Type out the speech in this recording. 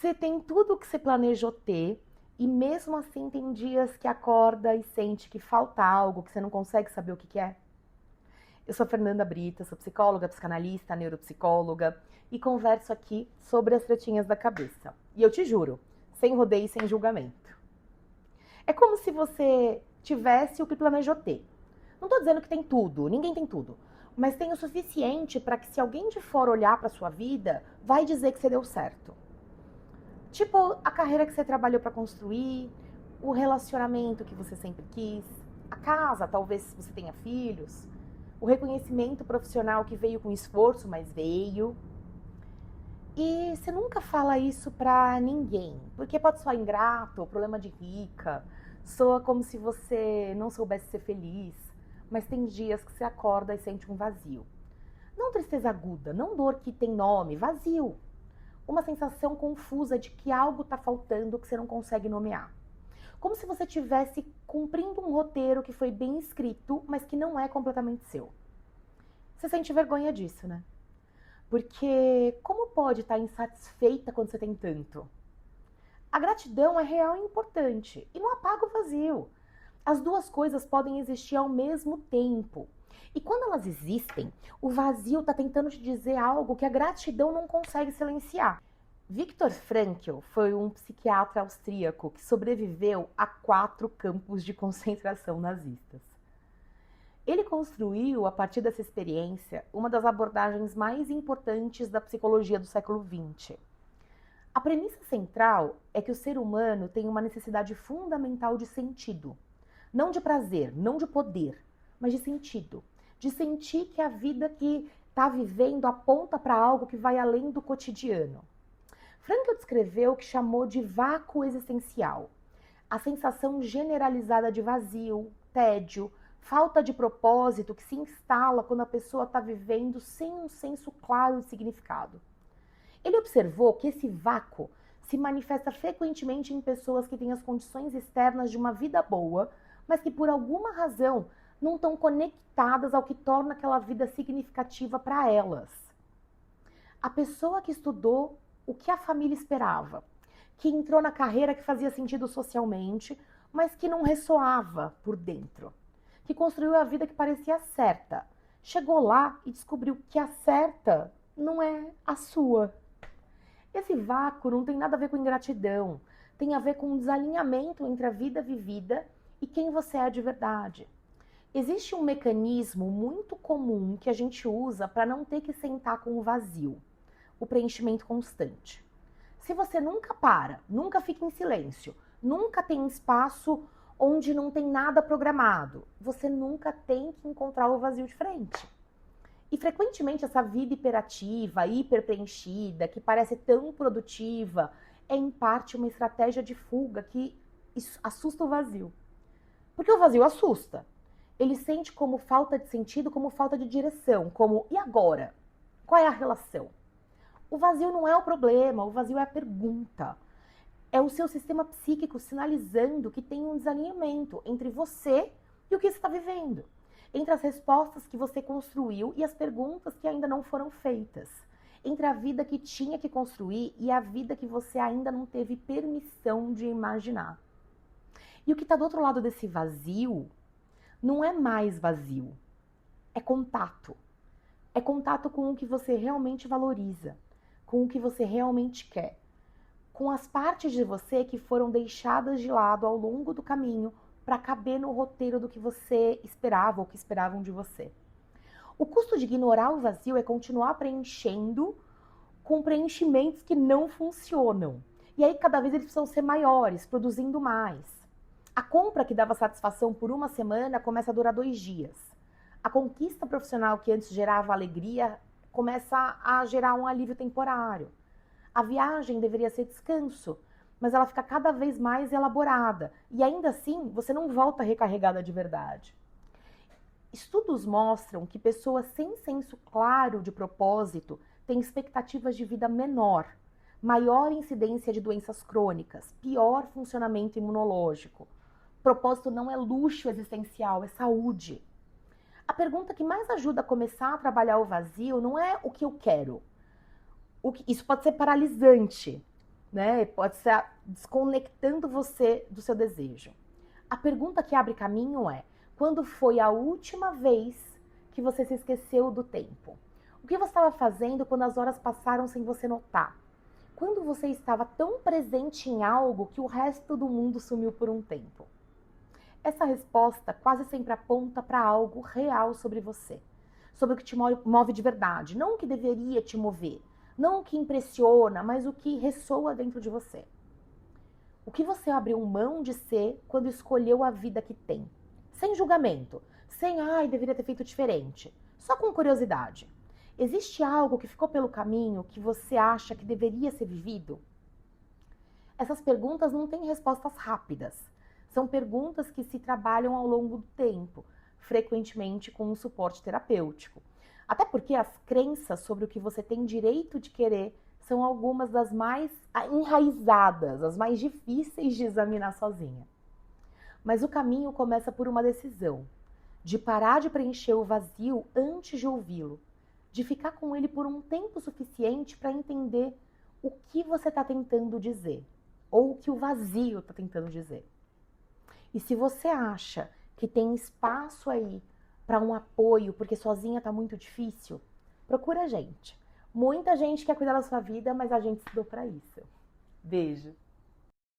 Você tem tudo o que você planejou ter e mesmo assim tem dias que acorda e sente que falta algo, que você não consegue saber o que é? Eu sou Fernanda Brita, sou psicóloga, psicanalista, neuropsicóloga e converso aqui sobre as tretinhas da cabeça. E eu te juro, sem rodeio e sem julgamento. É como se você tivesse o que planejou ter. Não tô dizendo que tem tudo, ninguém tem tudo, mas tem o suficiente para que se alguém de fora olhar para sua vida, vai dizer que você deu certo. Tipo a carreira que você trabalhou para construir, o relacionamento que você sempre quis, a casa, talvez você tenha filhos, o reconhecimento profissional que veio com esforço, mas veio. E você nunca fala isso pra ninguém, porque pode soar ingrato, problema de rica, soa como se você não soubesse ser feliz, mas tem dias que você acorda e sente um vazio. Não tristeza aguda, não dor que tem nome, vazio. Uma sensação confusa de que algo tá faltando que você não consegue nomear. Como se você estivesse cumprindo um roteiro que foi bem escrito, mas que não é completamente seu. Você sente vergonha disso, né? Porque como pode estar insatisfeita quando você tem tanto? A gratidão é real e importante e não apaga o vazio. As duas coisas podem existir ao mesmo tempo. E quando elas existem, o vazio está tentando te dizer algo que a gratidão não consegue silenciar. Viktor Frankl foi um psiquiatra austríaco que sobreviveu a 4 campos de concentração nazistas. Ele construiu, a partir dessa experiência, uma das abordagens mais importantes da psicologia do século XX. A premissa central é que o ser humano tem uma necessidade fundamental de sentido. Não de prazer, não de poder, mas de sentido. De sentir que a vida que está vivendo aponta para algo que vai além do cotidiano. Frankl descreveu o que chamou de vácuo existencial. A sensação generalizada de vazio, tédio, falta de propósito que se instala quando a pessoa está vivendo sem um senso claro de significado. Ele observou que esse vácuo se manifesta frequentemente em pessoas que têm as condições externas de uma vida boa, mas que por alguma razão não estão conectadas ao que torna aquela vida significativa para elas. A pessoa que estudou o que a família esperava, que entrou na carreira que fazia sentido socialmente, mas que não ressoava por dentro, que construiu a vida que parecia certa, chegou lá e descobriu que a certa não é a sua. Esse vácuo não tem nada a ver com ingratidão, tem a ver com um desalinhamento entre a vida vivida e quem você é de verdade. Existe um mecanismo muito comum que a gente usa para não ter que sentar com o vazio, o preenchimento constante. Se você nunca para, nunca fica em silêncio, nunca tem espaço onde não tem nada programado, você nunca tem que encontrar o vazio de frente. E frequentemente essa vida hiperativa, hiperpreenchida, que parece tão produtiva, é em parte uma estratégia de fuga que assusta o vazio. Porque o vazio assusta. Ele sente como falta de sentido, como falta de direção, como e agora? Qual é a relação? O vazio não é o problema, o vazio é a pergunta. É o seu sistema psíquico sinalizando que tem um desalinhamento entre você e o que você está vivendo. Entre as respostas que você construiu e as perguntas que ainda não foram feitas. Entre a vida que tinha que construir e a vida que você ainda não teve permissão de imaginar. E o que está do outro lado desse vazio não é mais vazio. É contato. É contato com o que você realmente valoriza, com o que você realmente quer, com as partes de você que foram deixadas de lado ao longo do caminho para caber no roteiro do que você esperava ou que esperavam de você. O custo de ignorar o vazio é continuar preenchendo com preenchimentos que não funcionam. E aí cada vez eles precisam ser maiores, produzindo mais. A compra que dava satisfação por uma semana começa a durar 2 dias. A conquista profissional que antes gerava alegria começa a gerar um alívio temporário. A viagem deveria ser descanso, mas ela fica cada vez mais elaborada. E ainda assim, você não volta recarregada de verdade. Estudos mostram que pessoas sem senso claro de propósito têm expectativas de vida menor, maior incidência de doenças crônicas, pior funcionamento imunológico. Propósito não é luxo existencial, é saúde. A pergunta que mais ajuda a começar a trabalhar o vazio não é o que eu quero. Isso pode ser paralisante. né? Pode ser desconectando você do seu desejo. A pergunta que abre caminho é: quando foi a última vez que você se esqueceu do tempo? O que você estava fazendo quando as horas passaram sem você notar? Quando você estava tão presente em algo que o resto do mundo sumiu por um tempo? Essa resposta quase sempre aponta para algo real sobre você, sobre o que te move de verdade, não o que deveria te mover, não o que impressiona, mas o que ressoa dentro de você. O que você abriu mão de ser quando escolheu a vida que tem? Sem julgamento, sem ai, deveria ter feito diferente, só com curiosidade. Existe algo que ficou pelo caminho que você acha que deveria ser vivido? Essas perguntas não têm respostas rápidas. São perguntas que se trabalham ao longo do tempo, frequentemente com um suporte terapêutico. Até porque as crenças sobre o que você tem direito de querer são algumas das mais enraizadas, as mais difíceis de examinar sozinha. Mas o caminho começa por uma decisão, de parar de preencher o vazio antes de ouvi-lo, de ficar com ele por um tempo suficiente para entender o que você está tentando dizer, ou o que o vazio está tentando dizer. E se você acha que tem espaço aí para um apoio, porque sozinha está muito difícil, procura a gente. Muita gente quer cuidar da sua vida, mas a gente estudou para isso. Beijo!